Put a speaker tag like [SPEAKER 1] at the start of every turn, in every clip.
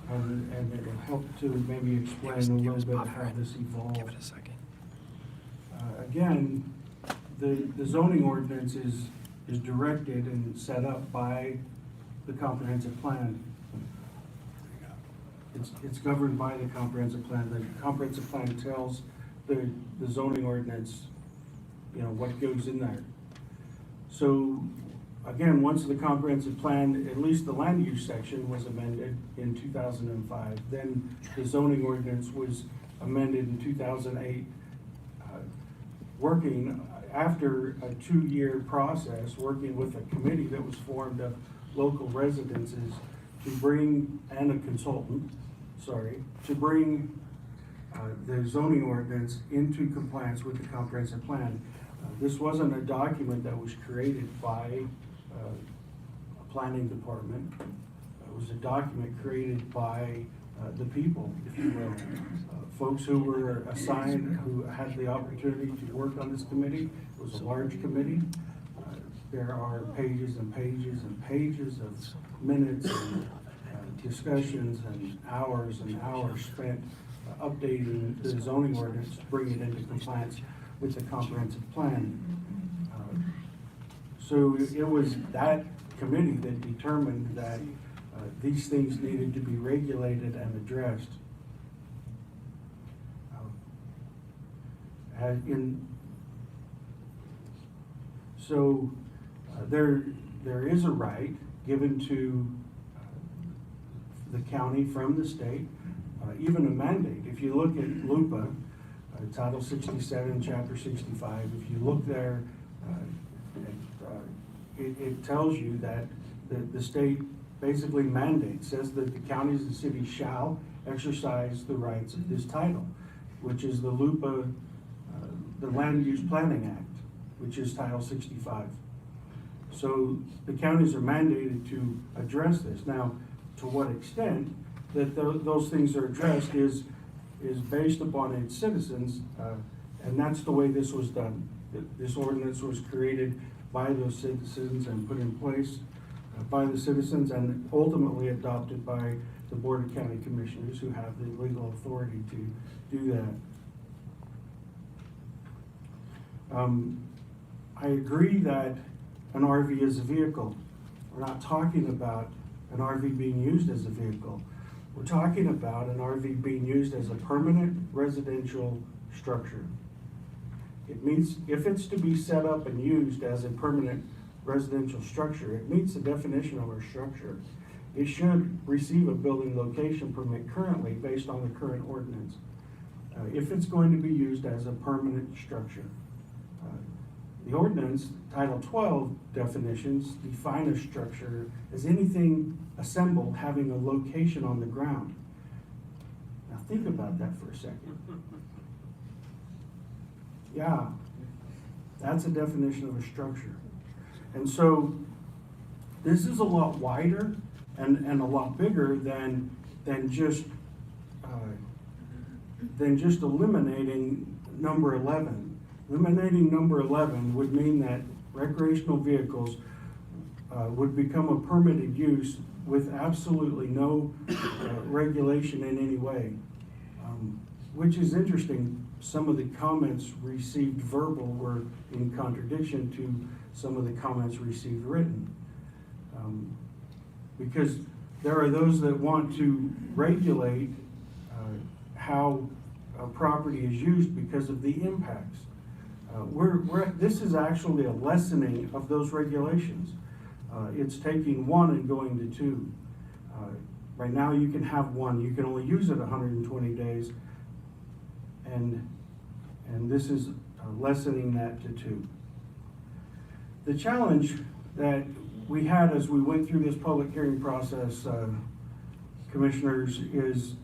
[SPEAKER 1] and it'll help to maybe explain a little bit of how this evolved.
[SPEAKER 2] Give it a second.
[SPEAKER 1] Again, the zoning ordinance is directed and set up by the comprehensive plan. It's governed by the comprehensive plan. The comprehensive plan tells the zoning ordinance, you know, what goes in there. So again, once the comprehensive plan, at least the land use section was amended in 2005, then the zoning ordinance was amended in 2008, working after a 2-year process, working with a committee that was formed of local residences to bring, and a consultant, to bring the zoning ordinance into compliance with the comprehensive plan. This wasn't a document that was created by a planning department. It was a document created by the people, if you will. Folks who were assigned, who had the opportunity to work on this committee. It was a large committee. There are pages and pages and pages of minutes and discussions and hours spent updating the zoning ordinance to bring it into compliance with the comprehensive plan. So it was that committee that determined that these things needed to be regulated and addressed. There is a right given to the county from the state, even a mandate. If you look at LUPA, Title 67, Chapter 65, if you look there, it tells you that the state basically mandates, says that the counties and cities shall exercise the rights of this title, which is the LUPA, the Land Use Planning Act, which is Title 65. So the counties are mandated to address this. Now, to what extent that those things are addressed is based upon its citizens, and that's the way this was done. This ordinance was created by those citizens and put in place by the citizens and ultimately adopted by the Board of County Commissioners, who have the legal authority to do that. I agree that an RV is a vehicle. We're not talking about an RV being used as a vehicle. We're talking about an RV being used as a permanent residential structure. It means if it's to be set up and used as a permanent residential structure, it meets the definition of a structure. It should receive a building location permit currently based on the current ordinance. If it's going to be used as a permanent structure. The ordinance, Title 12 definitions, define a structure as anything assembled having a location on the ground. Now think about that for a second. Yeah, that's a definition of a structure. And so this is a lot wider and a lot bigger than just eliminating number 11. Eliminating number 11 would mean that recreational vehicles would become a permitted use with absolutely no regulation in any way, which is interesting. Some of the comments received verbal were in contradiction to some of the comments received written. Because there are those that want to regulate how a property is used because of the impacts. This is actually a lessening of those regulations. It's taking one and going to two. Right now you can have one, you can only use it 120 days, and this is lessening that to two. The challenge that we had as we went through this public hearing process, commissioners, is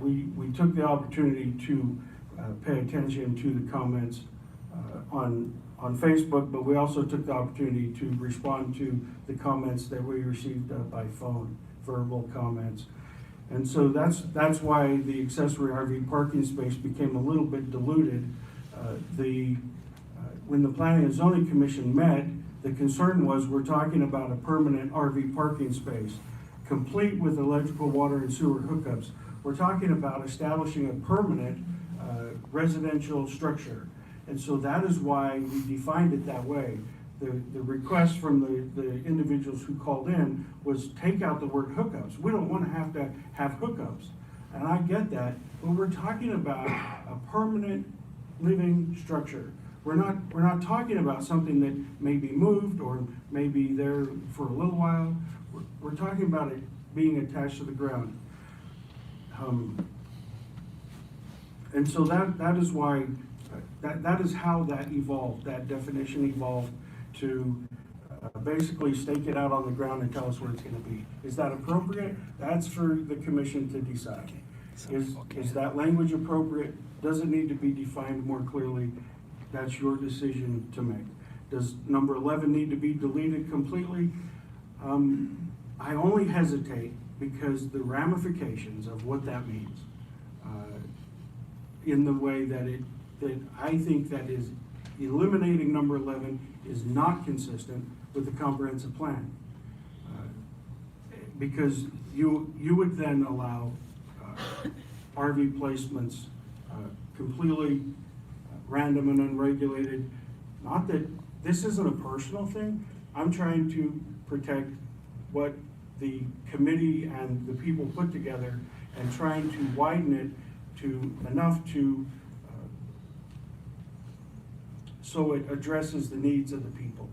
[SPEAKER 1] we took the opportunity to pay attention to the comments on Facebook, but we also took the opportunity to respond to the comments that we received by phone, verbal comments. And so that's why the accessory RV parking space became a little bit diluted. When the Planning and Zoning Commission met, the concern was we're talking about a permanent RV parking space complete with electrical, water, and sewer hookups. We're talking about establishing a permanent residential structure. And so that is why we defined it that way. The request from the individuals who called in was take out the word hookups. We don't want to have hookups. And I get that, but we're talking about a permanent living structure. We're not talking about something that may be moved or may be there for a little while. We're talking about it being attached to the ground. And so that is why, that is how that evolved, that definition evolved to basically stake it out on the ground and tell us where it's gonna be. Is that appropriate? That's for the commission to decide. Is that language appropriate? Does it need to be defined more clearly? That's your decision to make. Does number 11 need to be deleted completely? I only hesitate because the ramifications of what that means, in the way that I think that is eliminating number 11 is not consistent with the comprehensive plan. Because you would then allow RV placements completely random and unregulated. Not that this isn't a personal thing. I'm trying to protect what the committee and the people put together and trying to widen it to enough to so it addresses the needs of the people.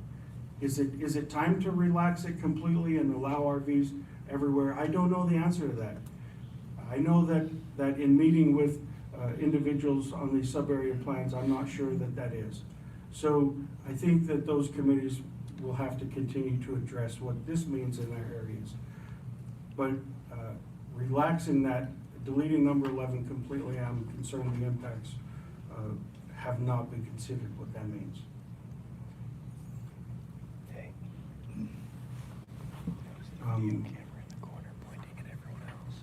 [SPEAKER 1] Is it time to relax it completely and allow RVs everywhere? I don't know the answer to that. I know that in meeting with individuals on these sub-area plans, I'm not sure that is. So I think that those committees will have to continue to address what this means in their areas. But relaxing that, deleting number 11 completely, I'm concerned the impacts have not been considered what that means.
[SPEAKER 2] Hey.
[SPEAKER 1] Um,
[SPEAKER 2] Camera in the corner pointing at everyone else.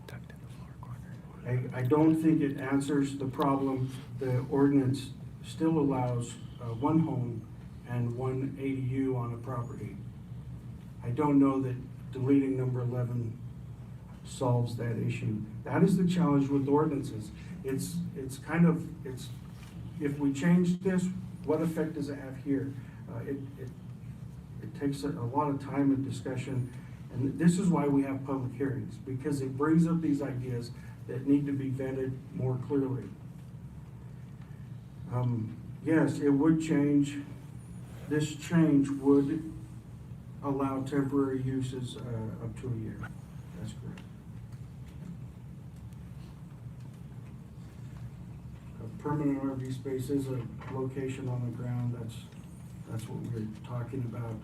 [SPEAKER 2] Tucked in the floor corner.
[SPEAKER 1] I don't think it answers the problem. The ordinance still allows one home and one ADU on a property. I don't know that deleting number 11 solves that issue. That is the challenge with ordinances. It's if we change this, what effect does it have here? It takes a lot of time and discussion, and this is why we have public hearings, because it brings up these ideas that need to be vetted more clearly. Yes, it would change. This change would allow temporary uses up to a year. That's correct. A permanent RV space is a location on the ground. That's what we're talking about.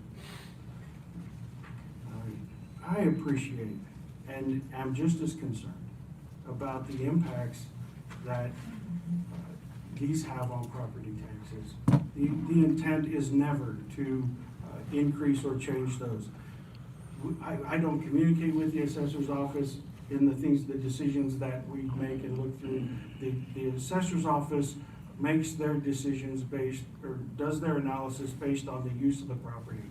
[SPEAKER 1] I appreciate and am just as concerned about the impacts that these have on property taxes. The intent is never to increase or change those. I don't communicate with the assessor's office in the decisions that we make and look through. The assessor's office makes their decisions based, or does their analysis based on the use of the property.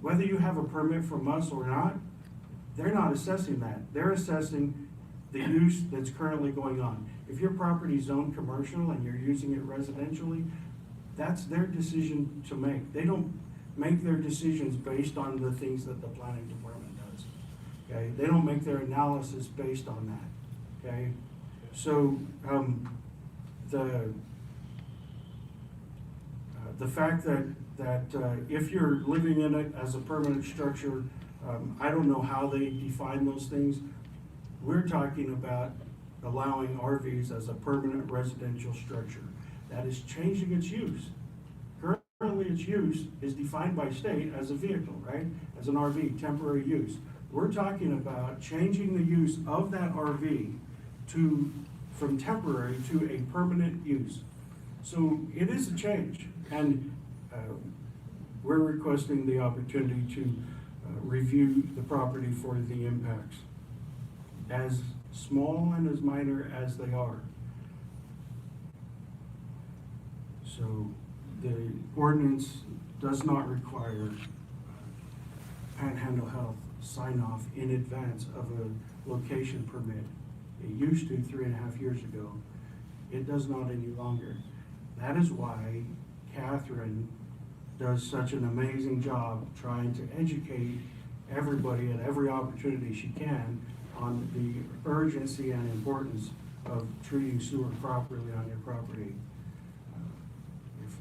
[SPEAKER 1] Whether you have a permit from us or not, they're not assessing that. They're assessing the use that's currently going on. If your property is zoned commercial and you're using it residentially, that's their decision to make. They don't make their decisions based on the things that the planning department does. Okay, they don't make their analysis based on that. Okay, so the fact that if you're living in it as a permanent structure, I don't know how they define those things. We're talking about allowing RVs as a permanent residential structure. That is changing its use. Currently, its use is defined by state as a vehicle, right? As an RV, temporary use. We're talking about changing the use of that RV from temporary to a permanent use. So it is a change, and we're requesting the opportunity to review the property for the impacts, as small and as minor as they are. So the ordinance does not require Panhandle Health sign off in advance of a location permit. It used to 3.5 years ago. It does not any longer. That is why Catron does such an amazing job trying to educate everybody at every opportunity she can on the urgency and importance of treating sewer properly on your property. If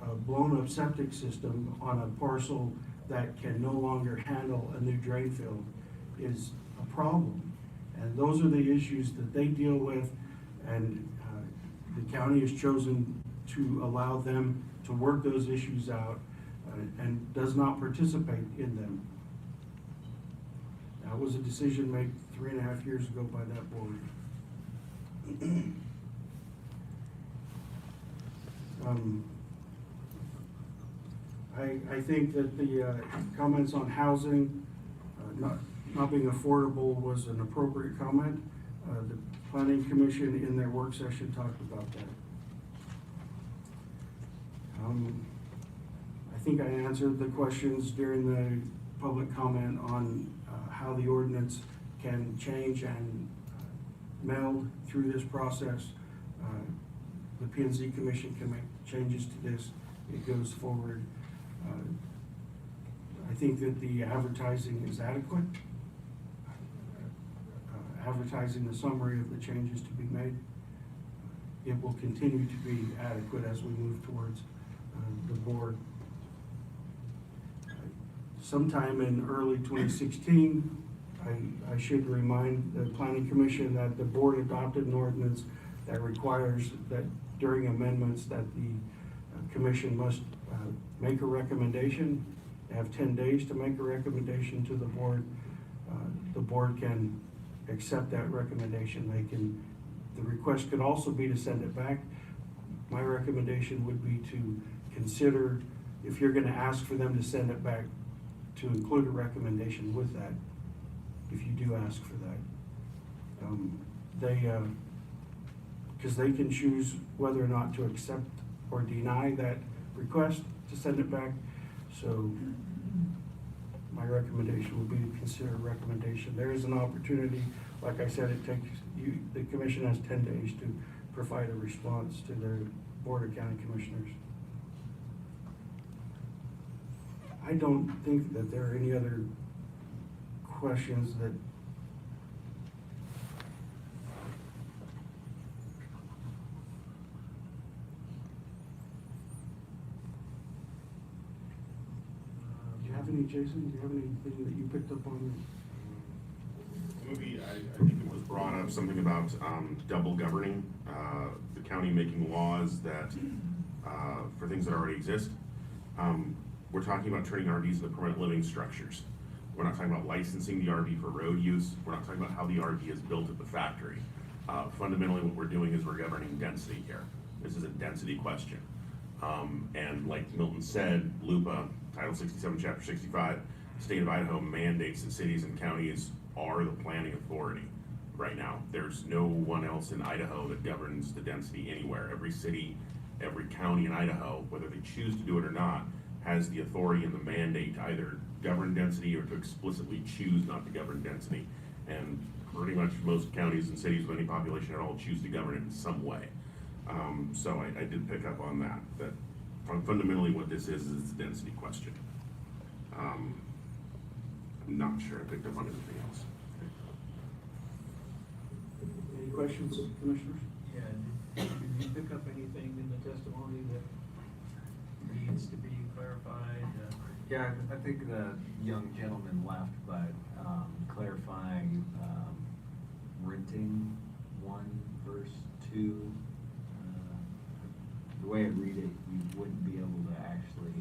[SPEAKER 1] a blown up septic system on a parcel that can no longer handle a new drain field is a problem. And those are the issues that they deal with, and the county has chosen to allow them to work those issues out and does not participate in them. That was a decision made 3.5 years ago by that board. I think that the comments on housing not being affordable was an appropriate comment. The Planning Commission in their work session talked about that. I think I answered the questions during the public comment on how the ordinance can change and meld through this process. The P&Z Commission can make changes to this. It goes forward. I think that the advertising is adequate. Advertising the summary of the changes to be made. It will continue to be adequate as we move towards the board. Sometime in early 2016, I should remind the Planning Commission that the board adopted an ordinance that requires that during amendments that the commission must make a recommendation. They have 10 days to make a recommendation to the board. The board can accept that recommendation. The request could also be to send it back. My recommendation would be to consider, if you're gonna ask for them to send it back, to include a recommendation with that, if you do ask for that. Because they can choose whether or not to accept or deny that request to send it back. So my recommendation would be to consider a recommendation. There is an opportunity, like I said, the commission has 10 days to provide a response to the Board of County Commissioners. I don't think that there are any other questions that do you have any, Jason? Do you have anything that you picked up on?
[SPEAKER 3] Maybe I think it was brought up something about double governing, the county making laws that for things that already exist. We're talking about turning RVs into permanent living structures. We're not talking about licensing the RV for road use. We're not talking about how the RV is built at the factory. Fundamentally, what we're doing is we're governing density here. This is a density question. And like Milton said, LUPA, Title 67, Chapter 65, State of Idaho mandates that cities and counties are the planning authority right now. There's no one else in Idaho that governs the density anywhere. Every city, every county in Idaho, whether they choose to do it or not, has the authority and the mandate to either govern density or to explicitly choose not to govern density. And pretty much most counties and cities with any population at all choose to govern it in some way. So I did pick up on that fundamentally what this is it's a density question. I'm not sure I picked up on anything else.
[SPEAKER 1] Any questions, commissioners?
[SPEAKER 4] Yeah, did you pick up anything in the testimony that needs to be clarified?
[SPEAKER 5] Yeah, I think the young gentleman left, but clarifying renting 1 verse 2. The way I read it, you wouldn't be able to actually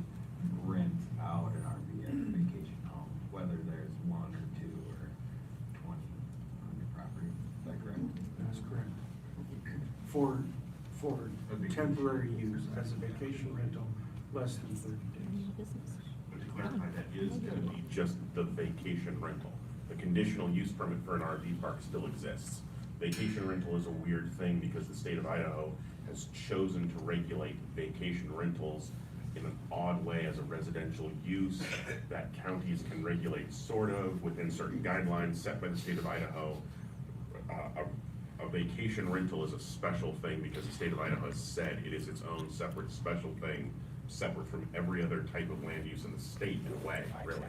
[SPEAKER 5] rent out an RV as a vacation home, whether there's 1 or 2 or 20 on your property. Is that correct?
[SPEAKER 1] That's correct. For temporary use as a vacation rental, less than 30 days.
[SPEAKER 3] But to clarify, that is going to be just the vacation rental. The conditional use permit for an RV park still exists. Vacation rental is a weird thing because the state of Idaho has chosen to regulate vacation rentals in an odd way as a residential use that counties can regulate sort of within certain guidelines set by the state of Idaho. A vacation rental is a special thing because the state of Idaho has said it is its own separate special thing, separate from every other type of land use in the state in a way, really.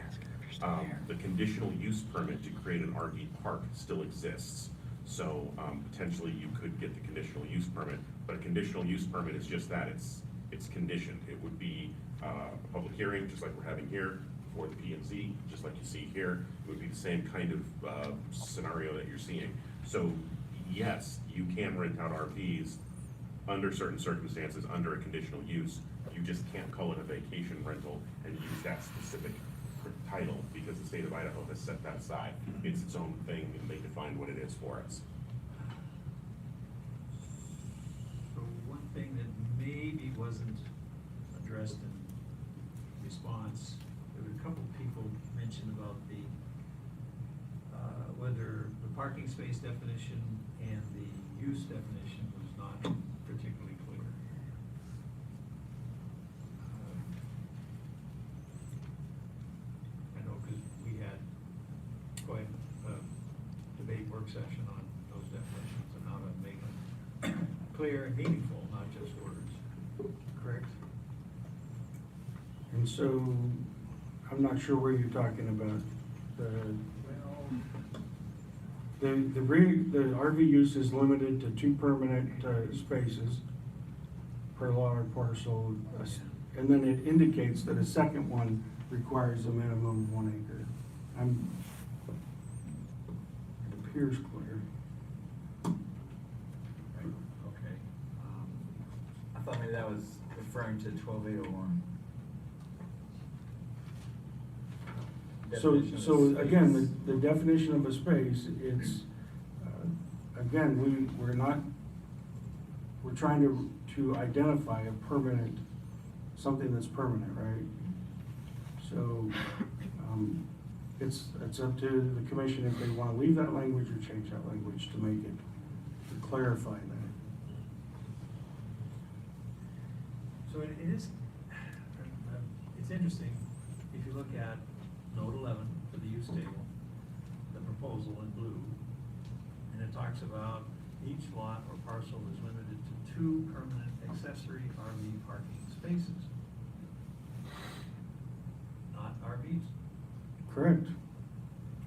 [SPEAKER 3] The conditional use permit to create an RV park still exists. So potentially you could get the conditional use permit, but a conditional use permit is just that, it's conditioned. It would be a public hearing, just like we're having here, for the P&Z, just like you see here. It would be the same kind of scenario that you're seeing. So yes, you can rent out RVs under certain circumstances, under a conditional use. You just can't call it a vacation rental and use that specific title because the state of Idaho has set that aside. It's its own thing and they define what it is for us.
[SPEAKER 4] So one thing that maybe wasn't addressed in response, there were a couple people mentioned about the, whether the parking space definition and the use definition was not particularly clear. I know because we had quite a debate work session on those definitions and how to make them clear and meaningful, not just words.
[SPEAKER 1] Correct. And so, I'm not sure where you're talking about. The RV use is limited to 2 permanent spaces per lot or parcel, and then it indicates that a second one requires a minimum of 1 acre. It appears clear.
[SPEAKER 5] Okay. I thought maybe that was referring to 12801.
[SPEAKER 1] So
[SPEAKER 5] Definition of space.
[SPEAKER 1] again, the definition of a space, it's, again, we're trying to identify a permanent, something that's permanent, right? So, it's up to the commission if they wanna leave that language or change that language to make it, to clarify that.
[SPEAKER 4] So it is, it's interesting, if you look at note 11 for the use table, the proposal in blue, and it talks about each lot or parcel is limited to 2 permanent accessory RV parking spaces. Not RVs,
[SPEAKER 1] Correct.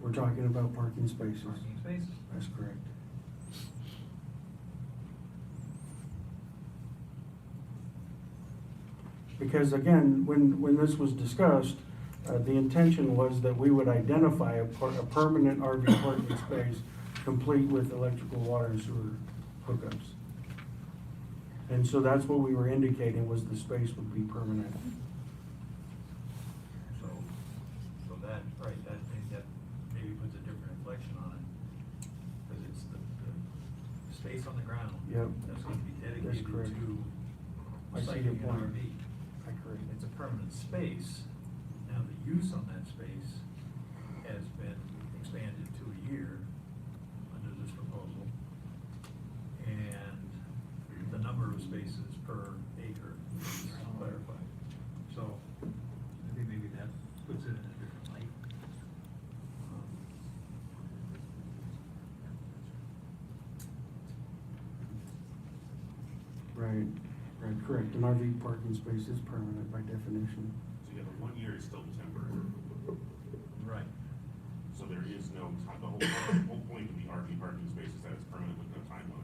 [SPEAKER 1] We're talking about parking spaces.
[SPEAKER 4] parking spaces.
[SPEAKER 1] That's correct. Because again, when this was discussed, the intention was that we would identify a permanent RV parking space complete with electrical, water, and sewer hookups. And so that's what we were indicating, was the space would be permanent.
[SPEAKER 4] So that, right, that, I think that maybe puts a different inflection on it. Because it's the space on the ground.
[SPEAKER 1] Yep.
[SPEAKER 4] That's going to be
[SPEAKER 1] That's
[SPEAKER 4] dedicated
[SPEAKER 1] correct.
[SPEAKER 4] to
[SPEAKER 1] I see
[SPEAKER 4] siting
[SPEAKER 1] your
[SPEAKER 4] an
[SPEAKER 1] point.
[SPEAKER 4] RV.
[SPEAKER 1] I agree.
[SPEAKER 4] It's a permanent space. Now, the use on that space has been expanded to a year under this proposal. And the number of spaces per acre is clarified. So, I think maybe that puts it in a different light.
[SPEAKER 1] Right, correct. An RV parking space is permanent by definition.
[SPEAKER 3] So yeah, the 1 year is still temporary.
[SPEAKER 4] Right.
[SPEAKER 3] So there is no time, the whole point of the RV parking space is that it's permanent with no time limit.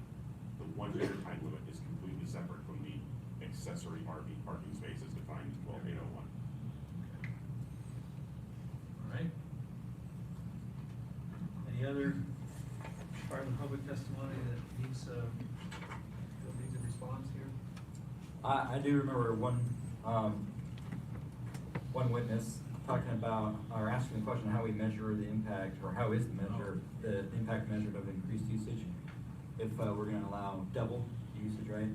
[SPEAKER 3] The 1 year time limit is completely separate from the accessory RV parking spaces defined in 12801.
[SPEAKER 4] All right. Any other part of the public testimony that needs a response here?
[SPEAKER 5] I do remember one witness talking about, or asking the question, how we measure the impact, or how is the impact measured of increased usage, if we're gonna allow double usage, right?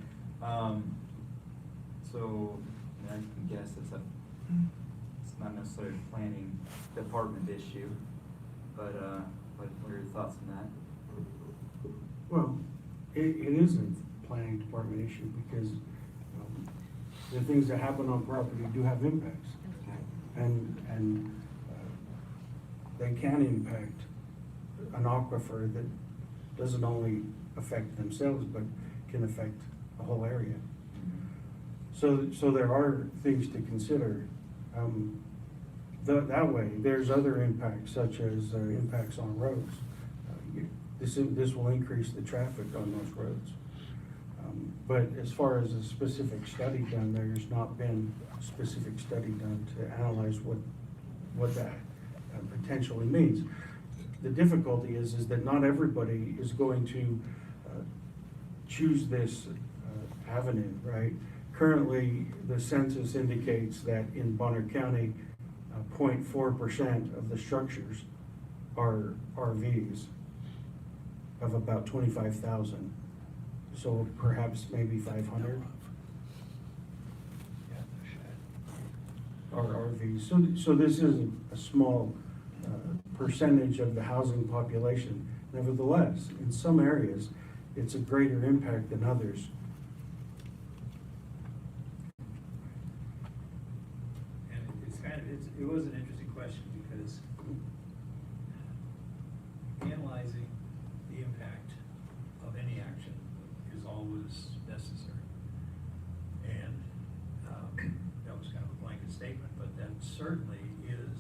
[SPEAKER 5] So, I can guess it's not necessarily a planning department issue, but what are your thoughts on that?
[SPEAKER 1] Well, it isn't a planning department issue because the things that happen on property do have impacts. And they can impact an aquifer that doesn't only affect themselves, but can affect the whole area. So there are things to consider. That way, there's other impacts such as impacts on roads. This will increase the traffic on those roads. But as far as a specific study done, there's not been a specific study done to analyze what that potentially means. The difficulty is that not everybody is going to choose this avenue, right? Currently, the census indicates that in Bonner County, 0.4% of the structures are RVs of about 25,000. So perhaps maybe 500
[SPEAKER 2] Yeah, the shed.
[SPEAKER 1] are RVs. So this is a small percentage of the housing population. Nevertheless, in some areas, it's a greater impact than others.
[SPEAKER 4] And it was an interesting question because analyzing the impact of any action is always necessary. And that was kind of a blanket statement, but that certainly is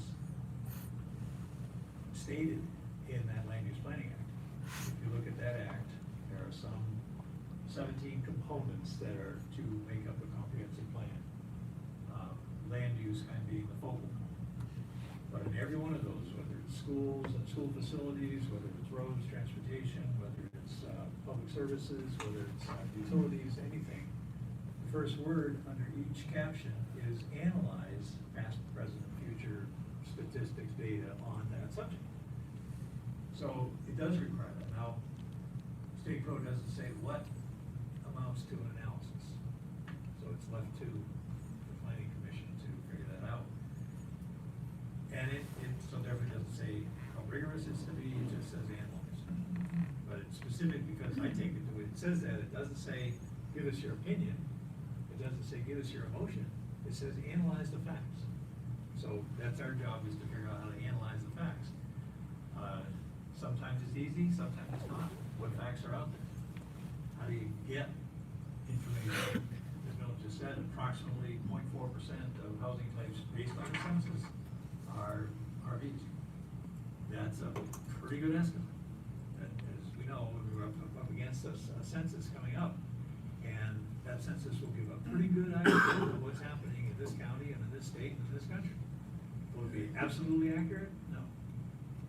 [SPEAKER 4] stated in that Land Use Planning Act. If you look at that act, there are some 17 components that are to make up a comprehensive plan. Land use kind of being the focal point. But in every one of those, whether it's schools and school facilities, whether it's roads, transportation, whether it's public services, whether it's utilities, anything, the first word under each caption is analyze past, present, and future statistics, data on that subject. So it does require that. Now, state code doesn't say what amounts to an analysis. So it's left to the planning commission to figure that out. And it so therefore it doesn't say how rigorous it's to be, it just says analyze. But it's specific because I take it the way it says that, it doesn't say give us your opinion, it doesn't say give us your emotion, it says analyze the facts. So that's our job, is to figure out how to analyze the facts. Sometimes it's easy, sometimes it's not. What facts are out there? How do you get information? As Bill just said, approximately 0.4% of housing types based on the census are RVs. That's a pretty good estimate. And as we know, we were up against a census coming up, and that census will give a pretty good idea of what's happening in this county and in this state and in this country. Will it be absolutely accurate? No.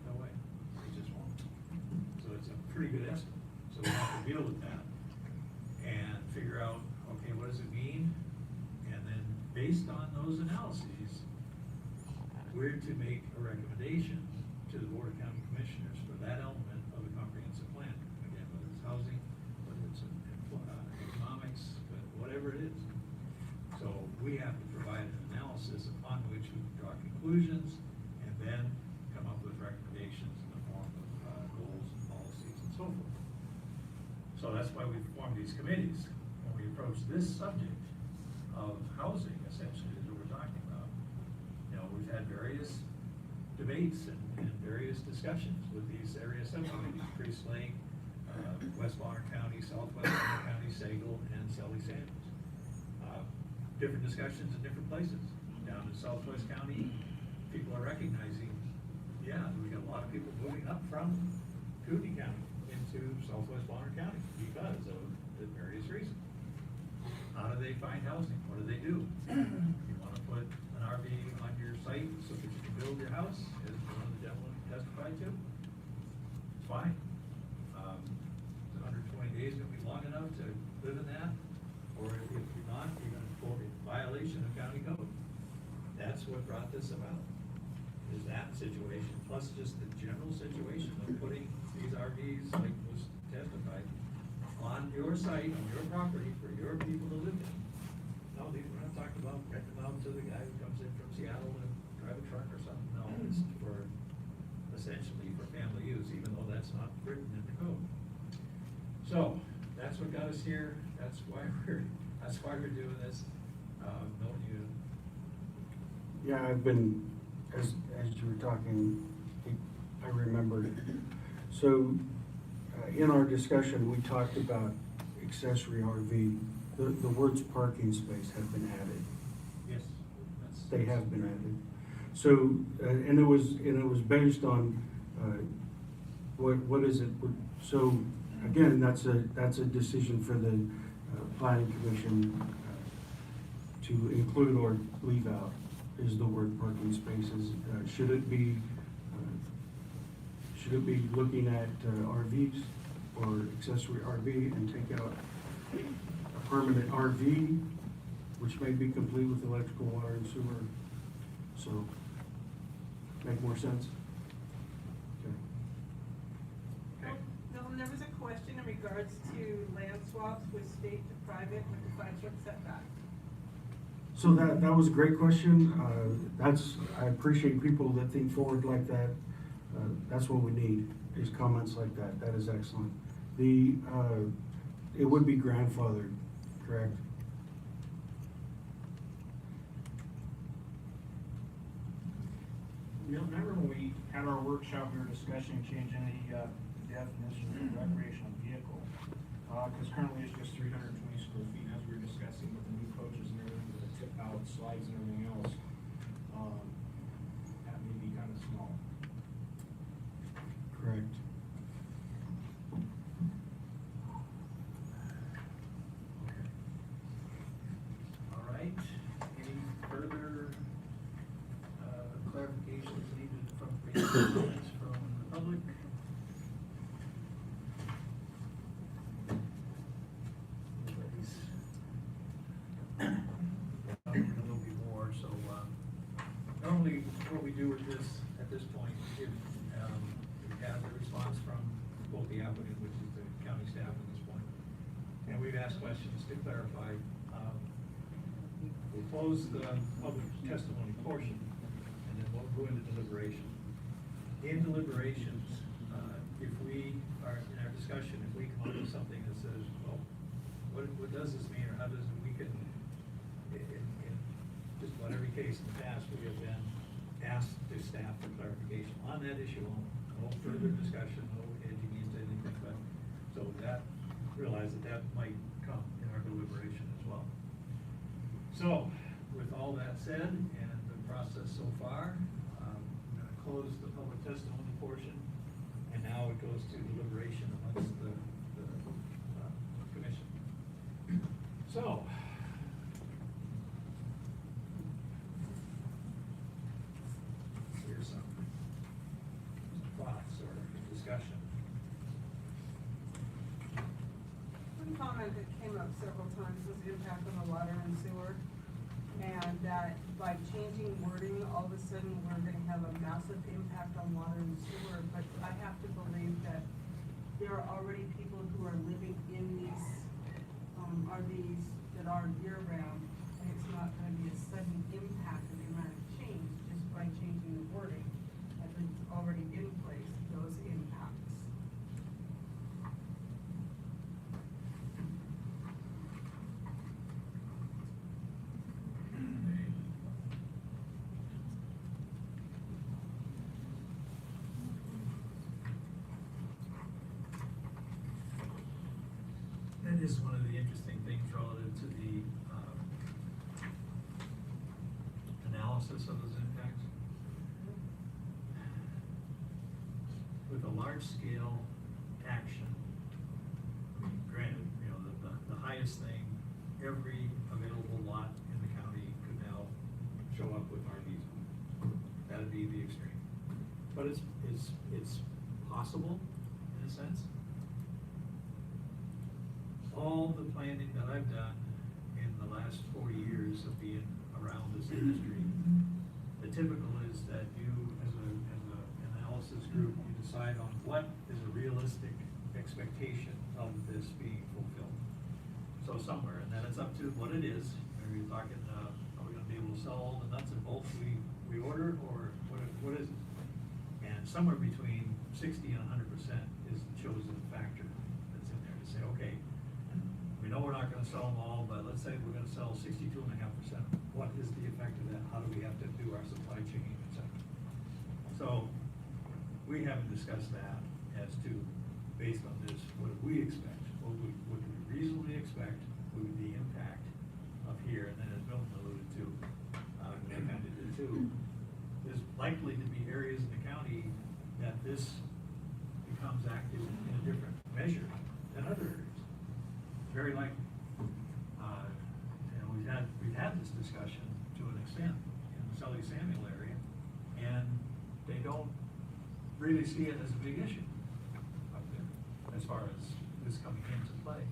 [SPEAKER 4] No way. It just won't. So it's a pretty good estimate. So we have to deal with that and figure out, okay, what does it mean? And then based on those analyses, we're to make a recommendation to the Board of County Commissioners for that element of the comprehensive plan. Again, whether it's housing, whether it's economics, whatever it is. So we have to provide an analysis upon which we can draw conclusions and then come up with recommendations in the form of goals and policies and so forth. So that's why we formed these committees. When we approach this subject of housing, essentially, is what we're talking about. You know, we've had various debates and various discussions with these area subcommittees, Priest Lake, West Bonner County, Southwest Bonner County, Sagal, and Selly Sanders. Different discussions in different places. Down in Southwest County, people are recognizing, yeah, we got a lot of people moving up from Kootenai County into Southwest Bonner County because of the various reasons. How do they find housing? What do they do? You want to put an RV on your site so that you can build your house, as one of the gentlemen testified to? It's fine. 120 days gonna be long enough to live in that? Or if you're not, you're gonna for violation of county code. That's what brought this about, is that situation, plus just the general situation of putting these RVs, like was testified, on your site, on your property, for your people to live in. No, we're not talking about renting them out to the guy who comes in from Seattle to drive a truck or something. No, it's for, essentially for family use, even though that's not written in the code. So, that's what got us here, that's why we're doing this. Milton, you,
[SPEAKER 1] Yeah, I've been, as you were talking, I remembered it. So, in our discussion, we talked about accessory RV. The words parking space have been added.
[SPEAKER 4] yes,
[SPEAKER 1] They have been added. So, and it was based on, what is it? So, again, that's a decision for the planning commission to include or leave out, is the word parking spaces. Should it be looking at RVs or accessory RV and take out a permanent RV, which may be complete with electrical, water, and sewer? So, make more sense? Okay.
[SPEAKER 4] okay.
[SPEAKER 6] Milton, there was a question in regards to land swaps with state to private with the 5-foot setback.
[SPEAKER 1] So that was a great question. I appreciate people that think forward like that. That's what we need, is comments like that. That is excellent. It would be grandfathered, correct?
[SPEAKER 7] Remember when we had our workshop, we were discussing changing the definition of recreational vehicle? Cause currently it's just 320 square feet, as we were discussing with the new coaches and everything, with the tip out slides and everything else. That may be kind of small.
[SPEAKER 1] Correct.
[SPEAKER 4] All right, any further clarifications needed from comments from the public? Anybody's? There'll be more, so, normally what we do with this, at this point, if, we have a response from both the applicant, which is the county staff at this point, and we've asked questions to clarify, we'll close the public testimony portion, and then we'll go into deliberation. In deliberations, if we are, in our discussion, if we come up with something that says, well, what does this mean, or how does, we can, in just about every case in the past, we have been asked to staff for clarification on that issue, no further discussion, no edging into anything, but, so that, realize that might come in our deliberation as well. So, with all that said, and the process so far, I'm gonna close the public testimony portion, and now it goes to deliberation amongst the commission. So. Here's some thoughts or discussion.
[SPEAKER 6] One comment that came up several times was the impact on the water and sewer. And that by changing wording, all of a sudden, we're gonna have a massive impact on water and sewer. But I have to believe that there are already people who are living in these RVs that are year-round. And it's not gonna be a sudden impact of the amount of change just by changing the wording. As it's already in place, those impacts.
[SPEAKER 4] That is one of the interesting things relative to the analysis of those impacts. With a large-scale action, I mean, granted, you know, the highest thing, every available lot in the county could now show up with RVs. That'd be the extreme. But it's possible, in a sense. All the planning that I've done in the last 4 years of being around this industry, the typical is that you, as an analysis group, you decide on what is a realistic expectation of this being fulfilled. So somewhere, and then it's up to what it is. Are we talking, are we gonna be able to sell all the nuts and bolts we order, or what is it? And somewhere between 60 and 100% is the chosen factor that's in there to say, okay, I mean, know we're not gonna sell them all, but let's say we're gonna sell 62.5%. What is the effect of that? How do we have to do our supply chain, et cetera? So, we haven't discussed that as to, based on this, what do we expect? What do we reasonably expect would be the impact of here? And then as Milton alluded to, I kind of did too, there's likely to be areas in the county that this becomes active in a different measure than other areas. Very likely. And we've had this discussion to an extent in the Sully Samuel area, and they don't really see it as a big issue up there, as far as this coming into play.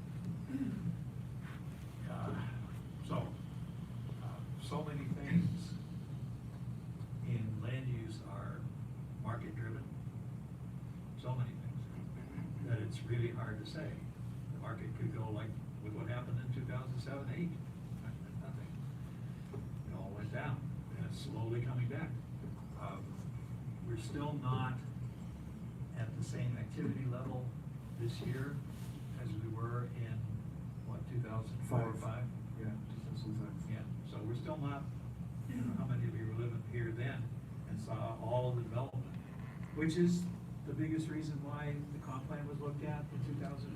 [SPEAKER 4] So many things in land use are market driven. So many things that it's really hard to say. The market could go like with what happened in 2007-8. Nothing. It all went down, and it's slowly coming back. We're still not at the same activity level this year as we were in, what, 2004 or 5?
[SPEAKER 1] Yeah, 2005.
[SPEAKER 4] Yeah, so we're still not, how many of you were living here then and saw all the development? Which is the biggest reason why the comp plan was looked at in 2005,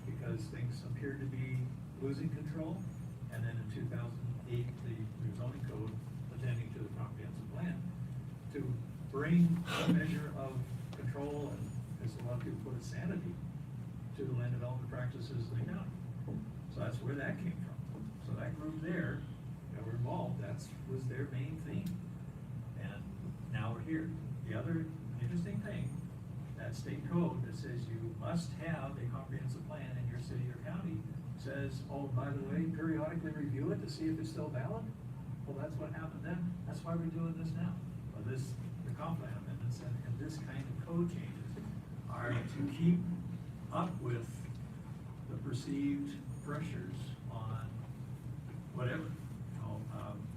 [SPEAKER 4] because things appeared to be losing control. And then in 2008, the zoning code attending to the comprehensive plan to bring a measure of control and, as a lot of people put it, sanity to the land development practices in the county. So that's where that came from. So that group there that were involved, was their main theme. And now we're here. The other interesting thing, that state code that says you must have a comprehensive plan in your city or county says, oh, by the way, periodically review it to see if it's still valid. Well, that's what happened then. That's why we're doing this now. Well, the comp plan amendments and this kind of code changes are to keep up with the perceived pressures on whatever.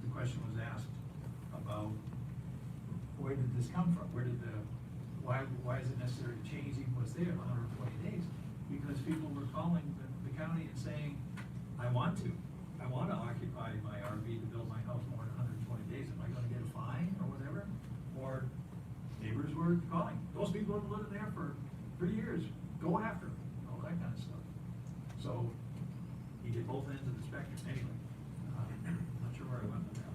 [SPEAKER 4] The question was asked about where did this come from? Why is it necessary to change even what's there 120 days? Because people were calling the county and saying, I want to occupy my RV to build my house more than 120 days. Am I gonna get a fine or whatever? Or neighbors were calling, those people have lived there for 3 years, go after them, all that kind of stuff. So, you get both ends of the spectrum. Anyway, not sure where I went with that.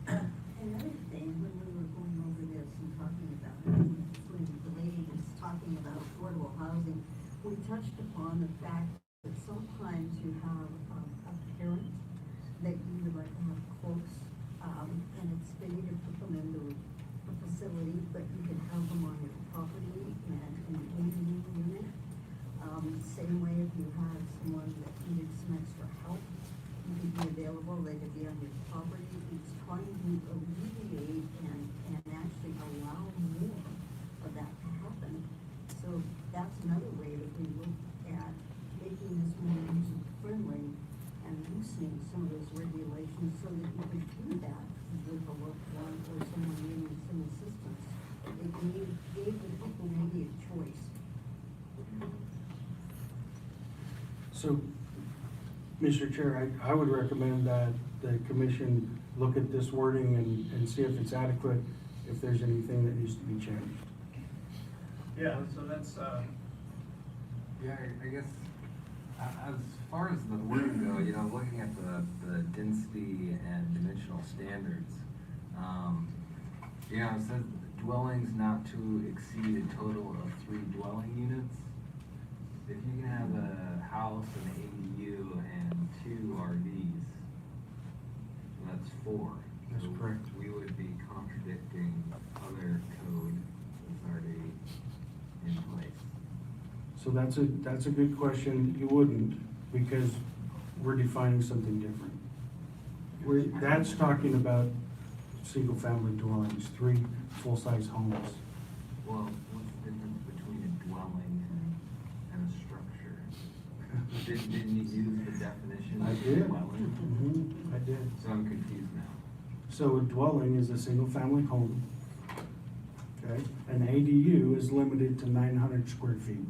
[SPEAKER 8] Another thing, when we were going over this and talking about it, when the lady was talking about affordable housing, we touched upon the fact that sometimes you have a parent that you would like to have close, and it's fitting to put them into a facility, but you can have them on your property and in an ADU unit. Same way if you had someone that needed some extra help, you could be available, they could be on your property. It's trying to alleviate and actually allow more of that to happen. So that's another way that we look at making this more user-friendly and loosening some of those regulations so that you can do that with a loved one or someone needing some assistance. It gave the people maybe a choice.
[SPEAKER 1] So, Mr. Chair, I would recommend that the commission look at this wording and see if it's adequate, if there's anything that needs to be changed.
[SPEAKER 4] Yeah, so that's,
[SPEAKER 5] Yeah, I guess, as far as the wording go, looking at the density and dimensional standards, it says dwellings not to exceed a total of 3 dwelling units. If you can have a house, an ADU, and 2 RVs, that's 4.
[SPEAKER 1] That's
[SPEAKER 5] So
[SPEAKER 1] correct.
[SPEAKER 5] We would be contradicting other code that's already in place.
[SPEAKER 1] So that's a good question. You wouldn't, because we're defining something different. That's talking about single-family dwellings, 3 full-size homes.
[SPEAKER 5] Well, what's the difference between a dwelling and a structure? Didn't you use the definition
[SPEAKER 1] I
[SPEAKER 5] of
[SPEAKER 1] did.
[SPEAKER 5] dwelling?
[SPEAKER 1] I did.
[SPEAKER 5] So I'm confused now.
[SPEAKER 1] So a dwelling is a single-family home. Okay, an ADU is limited to 900 square feet.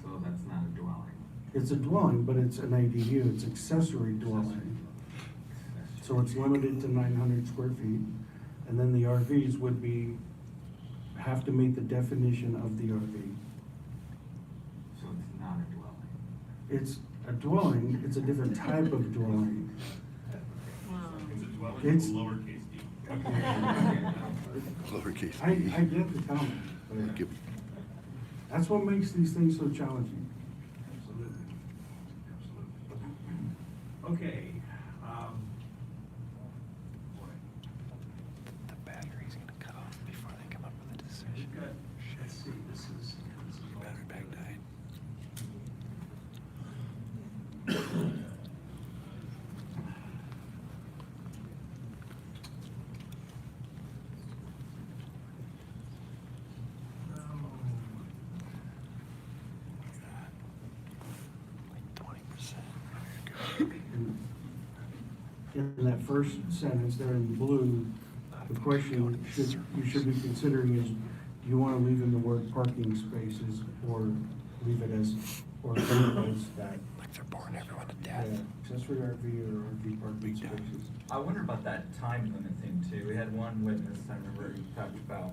[SPEAKER 5] So So that's not a dwelling.
[SPEAKER 1] It's a dwelling, but it's an ADU, it's accessory dwelling. So it's limited to 900 square feet, and then the RVs would have to meet the definition of the RV.
[SPEAKER 5] So it's not a dwelling.
[SPEAKER 1] It's a dwelling, it's a different type of dwelling.
[SPEAKER 3] It's a dwelling
[SPEAKER 1] It's-
[SPEAKER 3] with a lowercase d.
[SPEAKER 9] Lowercase
[SPEAKER 1] I
[SPEAKER 9] d.
[SPEAKER 1] get the comment, but
[SPEAKER 9] Give-
[SPEAKER 1] that's what makes these things so challenging.
[SPEAKER 4] Absolutely. Absolutely. Okay, boy,
[SPEAKER 2] The battery's gonna cut off before they come up with a decision.
[SPEAKER 4] we've got, let's see, this is all
[SPEAKER 2] Battery pack
[SPEAKER 4] together.
[SPEAKER 2] died. Like 20%.
[SPEAKER 1] In that first sentence there in blue, the question you should be considering is, do you want to leave in the word parking spaces or leave it as, or leave it as that?
[SPEAKER 2] Like they're boring everyone to
[SPEAKER 1] Yeah,
[SPEAKER 2] death.
[SPEAKER 1] accessory RV or RV parking spaces.
[SPEAKER 5] I wonder about that time limit thing too. We had one witness, I remember he talked about,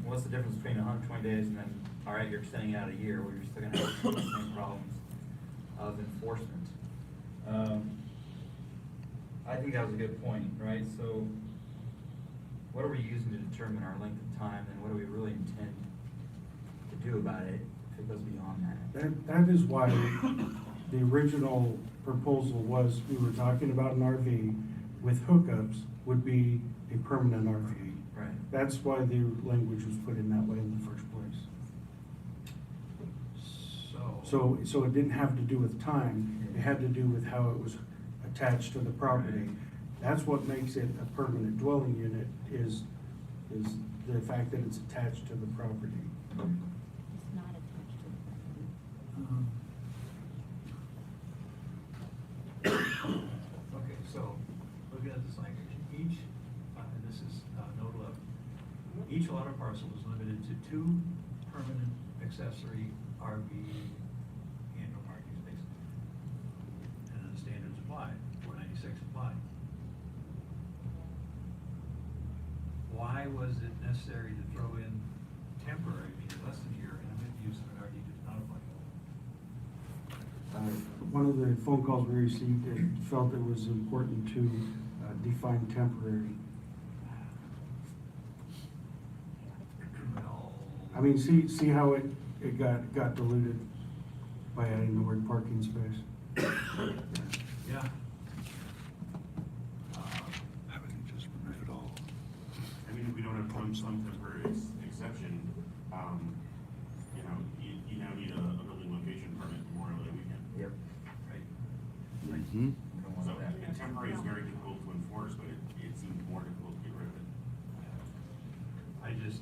[SPEAKER 5] what's the difference between 120 days and then, all right, you're extending it out a year, where you're still gonna have the same problems of enforcement. I think that was a good point, right? So what are we using to determine our length of time, and what do we really intend to do about it if it goes beyond that?
[SPEAKER 1] That is why the original proposal was, we were talking about an RV with hookups would be a permanent RV.
[SPEAKER 5] Right.
[SPEAKER 1] That's why the language was put in that way in the first place. So it didn't have to do with time, it had to do with how it was attached to the property. That's what makes it a permanent dwelling unit, is the fact that it's attached to the property.
[SPEAKER 8] It's not attached to
[SPEAKER 4] Okay, so, looking at this language, each, and this is note 11, each lot or parcel is limited to 2 permanent accessory RV and/or parking spaces. And then the standards apply, 496 apply. Why was it necessary to throw in temporary, meaning less than a year, and the use of an RV does not apply?
[SPEAKER 1] One of the phone calls we received, it felt it was important to define temporary.
[SPEAKER 4] Well,
[SPEAKER 1] I mean, see how it got diluted by adding the word parking space?
[SPEAKER 4] yeah.
[SPEAKER 9] How would you just remove it all?
[SPEAKER 3] I mean, if we don't have some temporary exception, you know, you now need a building location permit Memorial Day weekend.
[SPEAKER 5] Yep.
[SPEAKER 4] Right.
[SPEAKER 9] Mm-hmm.
[SPEAKER 5] We don't want
[SPEAKER 3] So
[SPEAKER 5] that.
[SPEAKER 3] temporary is very difficult to enforce, but it seems more difficult to get rid of it.
[SPEAKER 4] I just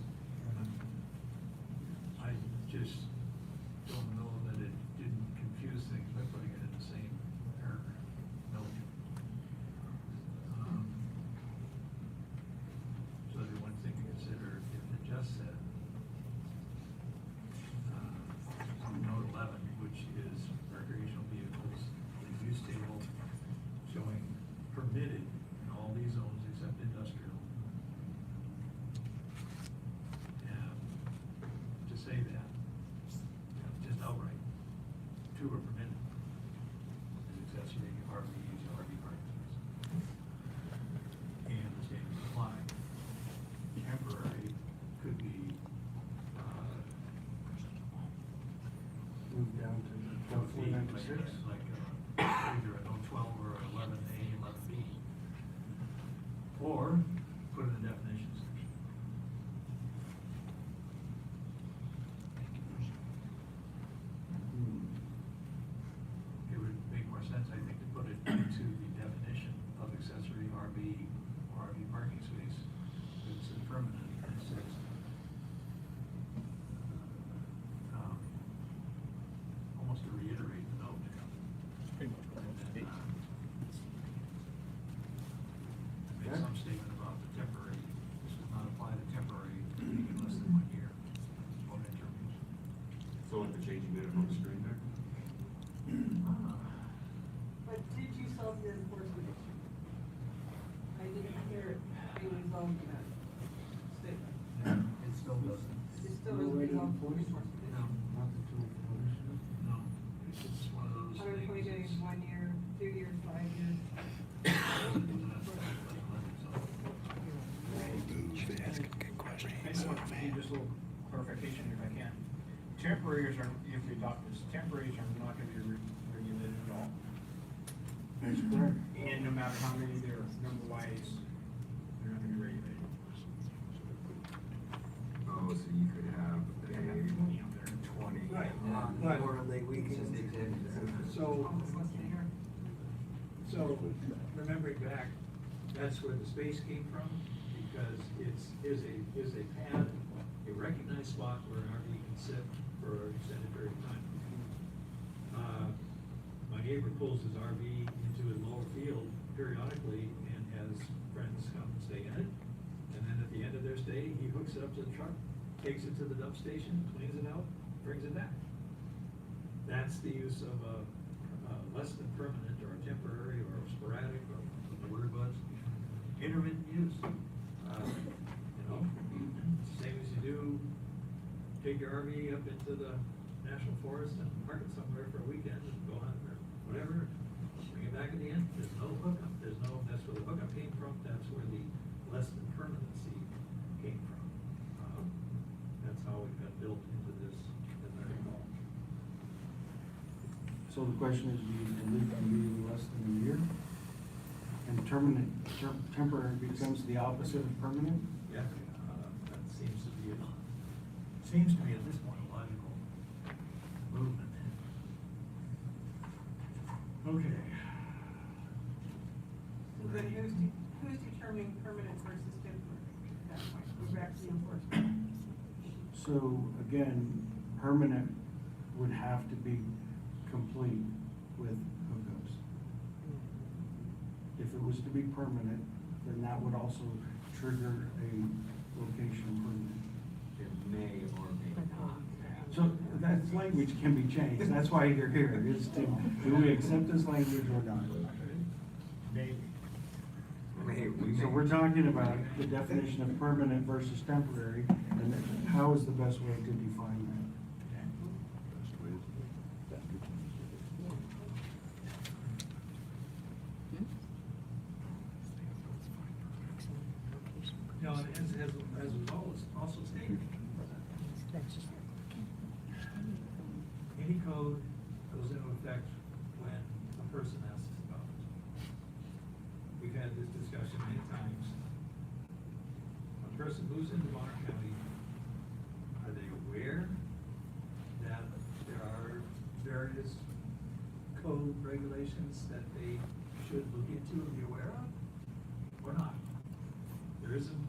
[SPEAKER 4] don't know that it didn't confuse things by putting it in the same paragraph. No. So the one thing to consider, if it just said, note 11, which is recreational vehicles, the use table showing permitted in all these zones except industrial. And to say that, just outright, 2 are permitted. As accessory RVs or RV parking spaces. And the standards apply. Temporary could be,
[SPEAKER 1] Move down to 12,496.
[SPEAKER 4] like, either a no 12 or a 11A, 11B. Or put in the definitions section. It would make more sense, I think, to put it into the definition of accessory RV or RV parking space. It's a permanent, and it says, almost to reiterate the note.
[SPEAKER 1] 2 footers?
[SPEAKER 4] No.
[SPEAKER 1] Not the 2 footers.
[SPEAKER 4] No, it's just one of those things.
[SPEAKER 6] 120 days,
[SPEAKER 4] it's-
[SPEAKER 6] 1 year, 2 years, 5 years.
[SPEAKER 2] Asking good questions.
[SPEAKER 7] I just want to give just a little clarification if I can. Temporaries are, if we adopt this, temporaries are not gonna be regulated at all.
[SPEAKER 1] That's correct.
[SPEAKER 7] And no matter how many there are, number wise, they're not gonna be regulated.
[SPEAKER 5] Oh, so you could have
[SPEAKER 7] They have 20 out there.
[SPEAKER 5] 20
[SPEAKER 10] Right,
[SPEAKER 5] on
[SPEAKER 10] but-
[SPEAKER 5] Memorial Day weekend.
[SPEAKER 10] So,
[SPEAKER 6] Almost less than a year.
[SPEAKER 10] so remembering back, that's where the space came from, because is a pad, a recognized spot where an RV can sit for an extended period of time. My neighbor pulls his RV into his lower field periodically and has friends come and stay in it. And then at the end of their stay, he hooks it up to the truck, takes it to the dump station, cleans it out, brings it back. That's the use of a less than permanent or temporary or sporadic, or what the word was, intermittent use. You know, same as you do, take your RV up into the national forest and park it somewhere for a weekend and go on or whatever, bring it back at the end. There's no hookup, that's where the hookup came from, that's where the less than permanency came from. That's how it got built into this, as I recall.
[SPEAKER 1] So the question is, do you delete the meeting less than a year? And temporary becomes the opposite of permanent?
[SPEAKER 10] Yeah, that seems to be it.
[SPEAKER 4] Seems to be at this point a logical movement. Okay.
[SPEAKER 6] Then who's determining permanent versus temporary at that point? We're back to the enforcement.
[SPEAKER 1] So again, permanent would have to be complete with hookups. If it was to be permanent, then that would also trigger a location permit.
[SPEAKER 5] It may or may not have.
[SPEAKER 1] So that language can be changed, that's why you're here, is to, do we accept this language or not?
[SPEAKER 7] Maybe.
[SPEAKER 1] So we're talking about the definition of permanent versus temporary, and then how is the best way to define that?
[SPEAKER 10] You know, as was also stated, any code goes into effect when a person asks about it. We've had this discussion many times. A person moves into Bonner County, are they aware that there are various code regulations that they should look into and be aware of? Or not? There isn't.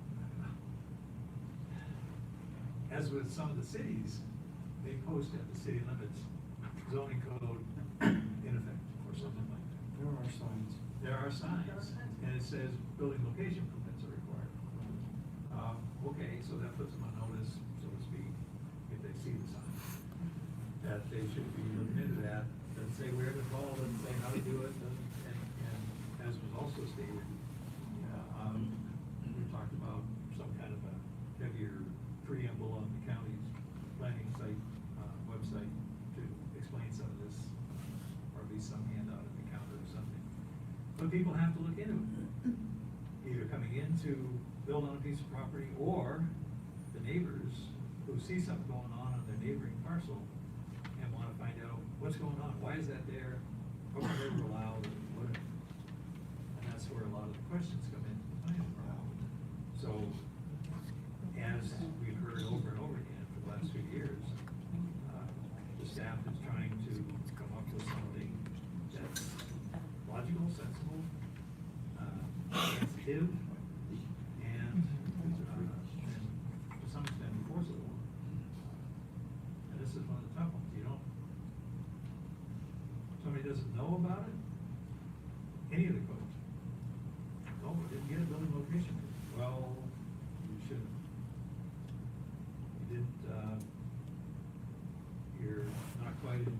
[SPEAKER 10] As with some of the cities, they post at the city limits zoning code in effect or something like that.
[SPEAKER 1] There are signs.
[SPEAKER 10] There are signs, and it says building location permits are required. Okay, so that puts them on notice, so to speak, if they see the sign, that they should be looking into that, doesn't say where to call, doesn't say how to do it, and as was also stated, we talked about some kind of a heavier preamble on the county's planning site, website to explain some of this, or at least some handout at the counter or something. But people have to look into it, either coming in to build on a piece of property, or the neighbors who see something going on their neighboring parcel and wanna find out what's going on, why is that there, what were they allowed, what, and that's where a lot of the questions come in, planning around. So, as we've heard over and over again for the last few years, the staff is trying to come up with something that's logical, sensible, sensitive, and to some extent enforceable. And this is one of the tough ones, you don't, somebody doesn't know about it, any of the codes. No, we didn't get a building location. Well, you should. You didn't, you're not quite in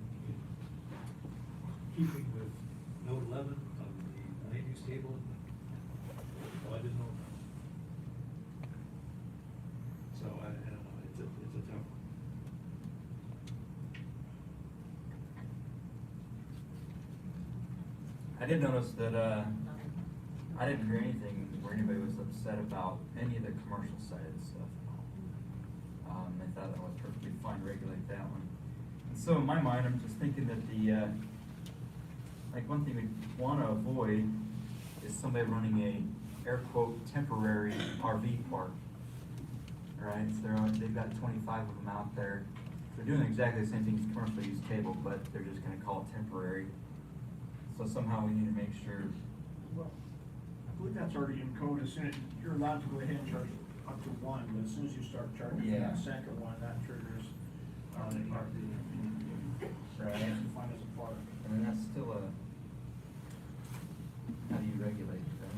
[SPEAKER 10] keeping with note 11 of the land use table. Well, I didn't know about it. So I don't know, it's a tough one.
[SPEAKER 11] I did notice that, I didn't hear anything where anybody was upset about any of the commercial side of stuff. I thought that was perfectly fine to regulate that one. And so in my mind, I'm just thinking that the, like one thing we wanna avoid is somebody running a air quote temporary RV park. Right, so they've got 25 of them out there. They're doing exactly the same thing as commercial use cable, but they're just gonna call it temporary. So somehow we need to make sure.
[SPEAKER 7] Well, I believe that's already in code. As soon as, you're allowed to go ahead and charge up to one, but as soon as you start charging for
[SPEAKER 11] Yeah.
[SPEAKER 7] that second one, that triggers,
[SPEAKER 11] Right.
[SPEAKER 7] define as a park.
[SPEAKER 11] I mean, that's still a, how do you regulate that?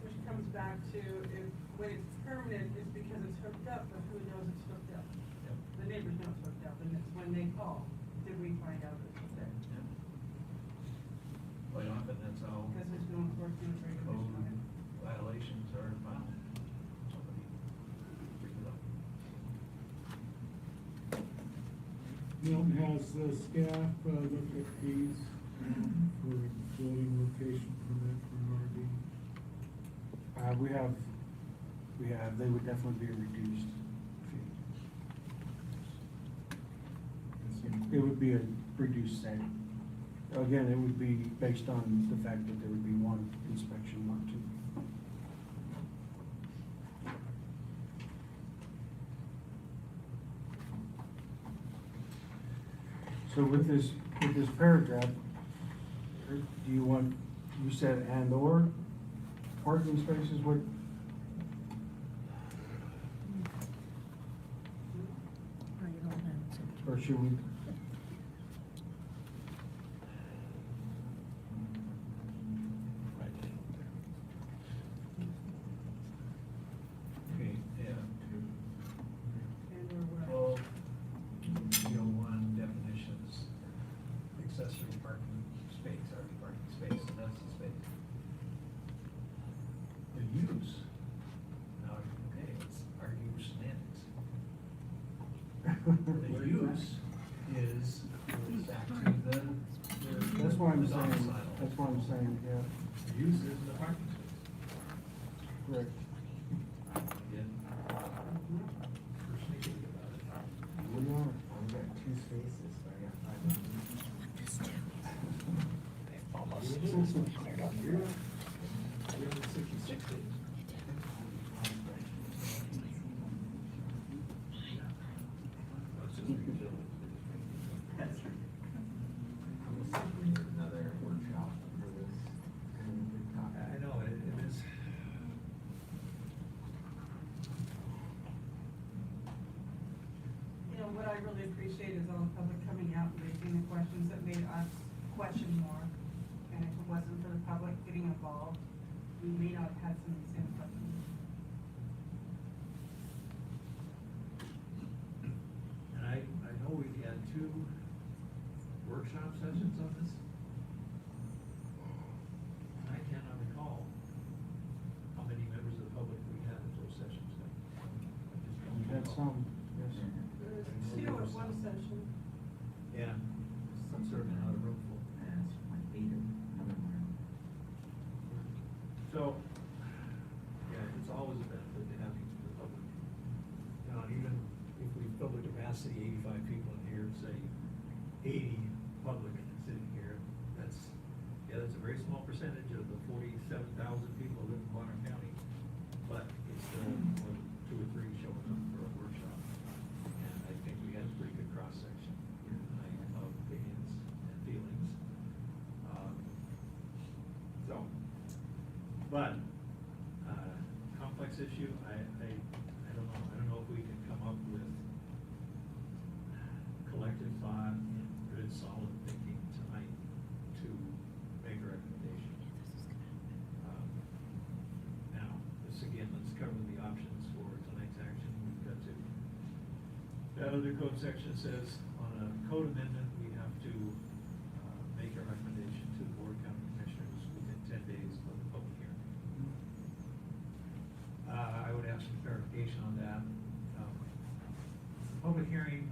[SPEAKER 6] Which comes back to, if, when it's permanent, it's because it's hooked up, but who knows it's hooked up? The neighbors know it's hooked up, and it's when they call, did we find out it's hooked up?
[SPEAKER 10] Quite often, that's how
[SPEAKER 6] Because there's no enforcement regulation on it.
[SPEAKER 10] code violations are found. Somebody brings it up.
[SPEAKER 12] Milton has the staff look at these for floating location permit from RV.
[SPEAKER 1] They would definitely be a reduced fee. It would be a reduced sale. Again, it would be based on the fact that there would be one inspection, not two. So with this paragraph, do you want, you said and/or parking spaces, what? Or should we?
[SPEAKER 10] Okay, yeah.
[SPEAKER 6] And or what?
[SPEAKER 10] Well, one definitions, accessory parking space, RV parking space, and that's the space. The use, now, okay, let's argue semantics. The use is, goes back to the.
[SPEAKER 1] That's why I'm
[SPEAKER 10] the
[SPEAKER 1] saying,
[SPEAKER 10] domicile.
[SPEAKER 1] that's why I'm saying, yeah,
[SPEAKER 10] The use is the parking space.
[SPEAKER 1] correct.
[SPEAKER 10] Again, personally think about it.
[SPEAKER 5] I've got 2 spaces, so I got 5. Another workshop for this.
[SPEAKER 10] I know, it is.
[SPEAKER 6] You know, what I really appreciate is all the public coming out and raising the questions that made us question more. And if it wasn't for the public getting involved, we may not have had some of the same questions.
[SPEAKER 10] And I know we've had 2 workshop sessions on this. And I cannot recall how many members of the public we had at those sessions. I just don't
[SPEAKER 1] We had
[SPEAKER 10] recall.
[SPEAKER 1] some, yes.
[SPEAKER 6] There was 2 at one session.
[SPEAKER 10] Yeah, some sort of another room full.
[SPEAKER 5] Yeah, it's like 8 of another one.
[SPEAKER 10] So, yeah, it's always a benefit to having the public. You know, and even if we fill the capacity, 85 people in here, say 80 public sitting here, that's a very small percentage of the 47,000 people who live in Bonner County. But it's still more than 2 or 3 showing up for a workshop. And I think we had a pretty good cross-section here tonight of opinions and feelings. But, complex issue, I don't know if we can come up with collective thought and good solid thinking tonight to make a recommendation. Now, this again, let's cover the options for tonight's action. We've got to, that other code section says on a code amendment, we have to, make a recommendation to the board of county commissioners within 10 days of the public hearing. I would ask for clarification on that. public hearing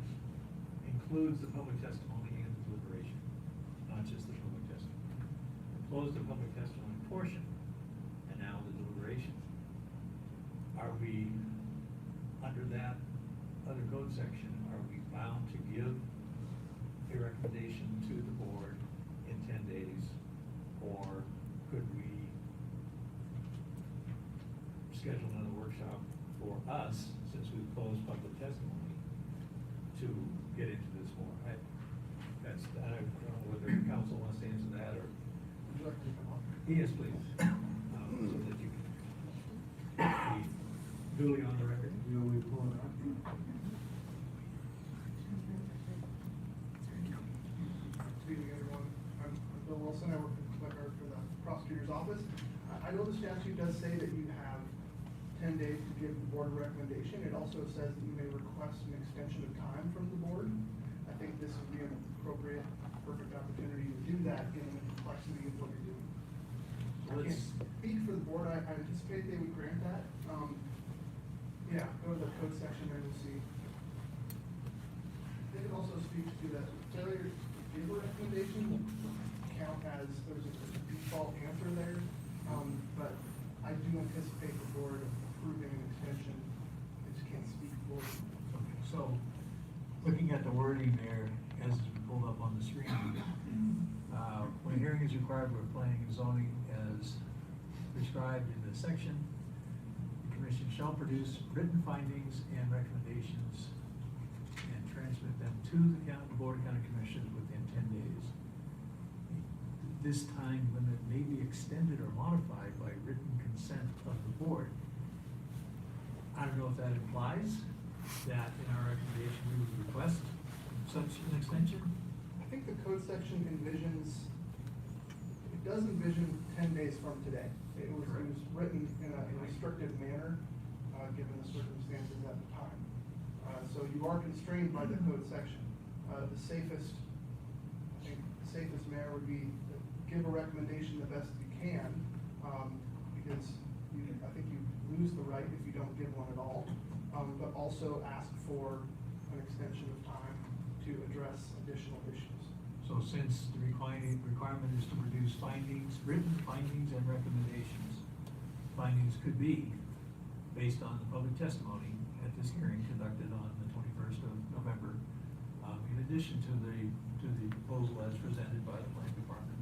[SPEAKER 10] includes the public testimony and the deliberation, not just the public testimony. Close the public testimony portion, and now the deliberation. Are we, under that other code section, are we bound to give a recommendation to the board in 10 days? Or could we schedule another workshop for us, since we've closed public testimony, to get into this more? I don't know whether the council wants to answer that, or.
[SPEAKER 7] Would you like to come on?
[SPEAKER 10] Yes, please. So that you can be duly on the record.
[SPEAKER 12] You know, we pull it out.
[SPEAKER 13] Good evening, everyone. I'm Bill Wilson. I work for the prosecutor's office. I know the statute does say that you have 10 days to give the board a recommendation. It also says that you may request an extension of time from the board. I think this would be an appropriate, perfect opportunity to do that given the complexity of what you're doing. I can't speak for the board. I anticipate they would grant that. Yeah, go to the code section and you'll see. They could also speak to that failure to give a recommendation count as there's a default answer there. But I do anticipate the board approving an extension. I just can't speak for it.
[SPEAKER 4] Okay, so, looking at the wording there, as is pulled up on the screen, when a hearing is required for planning and zoning as prescribed in this section, the commission shall produce written findings and recommendations and transmit them to the Board of County Commissioners within 10 days. This time limit may be extended or modified by written consent of the board. I don't know if that implies that in our recommendation we would request such an extension.
[SPEAKER 13] I think the code section envisions, it does envision 10 days from today. It was written in a restrictive manner, given the circumstances at the time. So you are constrained by the code section. The safest manner would be to give a recommendation the best you can, because I think you lose the right if you don't give one at all, but also ask for an extension of time to address additional issues.
[SPEAKER 4] So since the requirement is to produce findings, written findings and recommendations, findings could be based on the public testimony at this hearing conducted on the 21st of November, in addition to the proposal as presented by the planning department